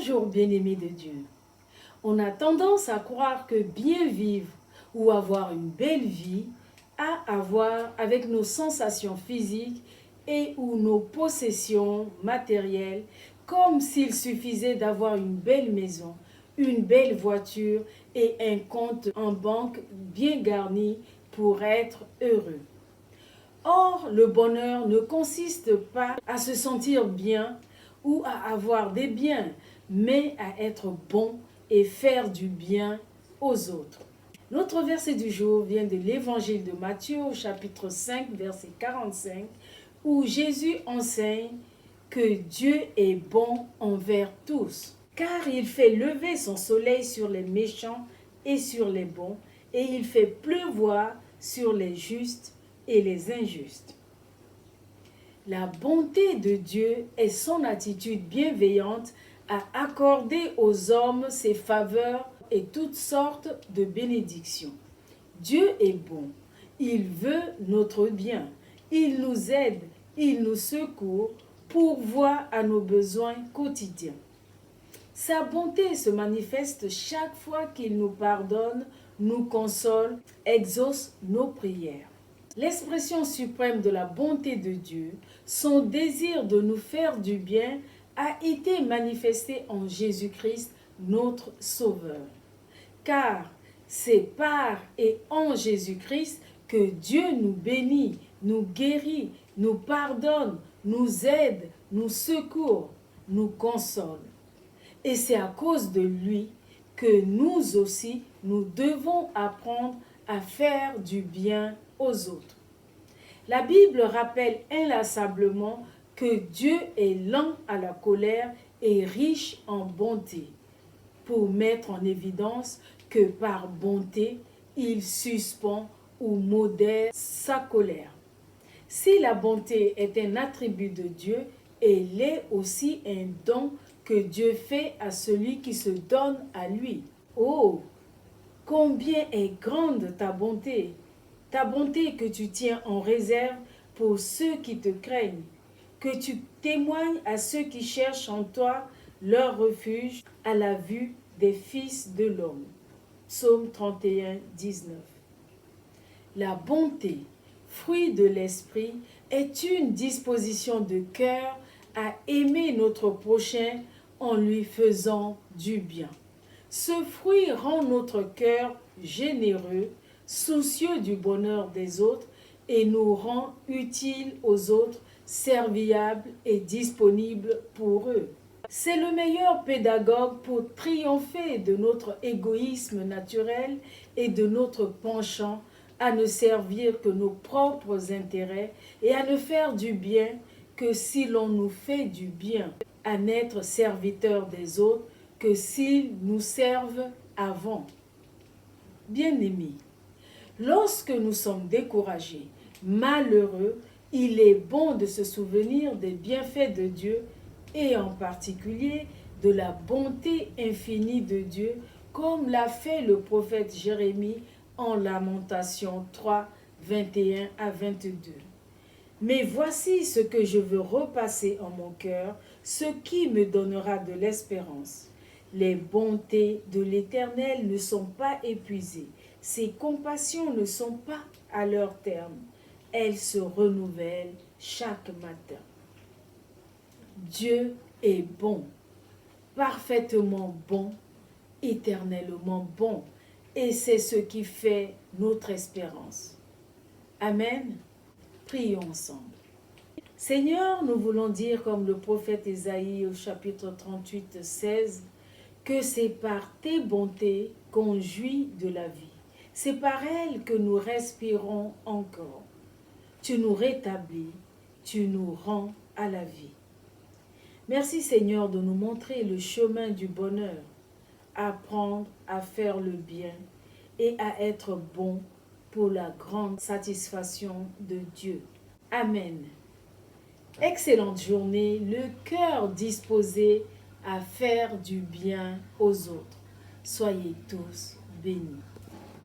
Bonjour bien-aimés de Dieu. On a tendance à croire que bien vivre ou avoir une belle vie a à voir avec nos sensations physiques et ou nos possessions matérielles, comme s'il suffisait d'avoir une belle maison, une belle voiture et un compte en banque bien garni pour être heureux. Or, le bonheur ne consiste pas à se sentir bien ou à avoir des biens, mais à être bon et faire du bien aux autres. Notre verset du jour vient de l'évangile de Matthieu au chapitre 5, verset 45, où Jésus enseigne que Dieu est bon envers tous, car il fait lever son soleil sur les méchants et sur les bons, et il fait pleuvoir sur les justes et les injustes. La bonté de Dieu est son attitude bienveillante à accorder aux hommes ses faveurs et toutes sortes de bénédictions. Dieu est bon, il veut notre bien, il nous aide, il nous secourt, pourvoit à nos besoins quotidiens. Sa bonté se manifeste chaque fois qu'il nous pardonne, nous console, exauce nos prières. L'expression suprême de la bonté de Dieu, son désir de nous faire du bien, a été manifesté en Jésus-Christ, notre Sauveur. Car c'est par et en Jésus-Christ que Dieu nous bénit, nous guérit, nous pardonne, nous aide, nous secourt, nous console. Et c'est à cause de lui que nous aussi, nous devons apprendre à faire du bien aux autres. La Bible rappelle inlassablement que Dieu est lent à la colère et riche en bonté, pour mettre en évidence que par bonté, il suspend ou modère sa colère. Si la bonté est un attribut de Dieu, elle est aussi un don que Dieu fait à celui qui se donne à lui. Oh, combien est grande ta bonté que tu tiens en réserve pour ceux qui te craignent, que tu témoignes à ceux qui cherchent en toi leur refuge à la vue des fils de l'homme. Psaume 31, 19. La bonté, fruit de l'esprit, est une disposition de cœur à aimer notre prochain en lui faisant du bien. Ce fruit rend notre cœur généreux, soucieux du bonheur des autres et nous rend utiles aux autres, serviables et disponibles pour eux. C'est le meilleur pédagogue pour triompher de notre égoïsme naturel et de notre penchant à ne servir que nos propres intérêts et à ne faire du bien que si l'on nous fait du bien, à n'être serviteurs des autres que s'ils nous servent avant. Bien-aimés, lorsque nous sommes découragés, malheureux, il est bon de se souvenir des bienfaits de Dieu et en particulier de la bonté infinie de Dieu, comme l'a fait le prophète Jérémie en Lamentation 3, 21 à 22. Mais voici ce que je veux repasser en mon cœur, ce qui me donnera de l'espérance. Les bontés de l'Éternel ne sont pas épuisées, ses compassions ne sont pas à leur terme. Elles se renouvellent chaque matin. Dieu est bon, parfaitement bon, éternellement bon, et c'est ce qui fait notre espérance. Amen. Prions ensemble. Seigneur, nous voulons dire comme le prophète Ésaïe au chapitre 38, 16, que c'est par tes bontés qu'on jouit de la vie. C'est par elles que nous respirons encore. Tu nous rétablis, tu nous rends à la vie. Merci Seigneur de nous montrer le chemin du bonheur, apprendre à faire le bien et à être bon pour la grande satisfaction de Dieu. Amen. Excellente journée, le cœur disposé à faire du bien aux autres. Soyez tous bénis.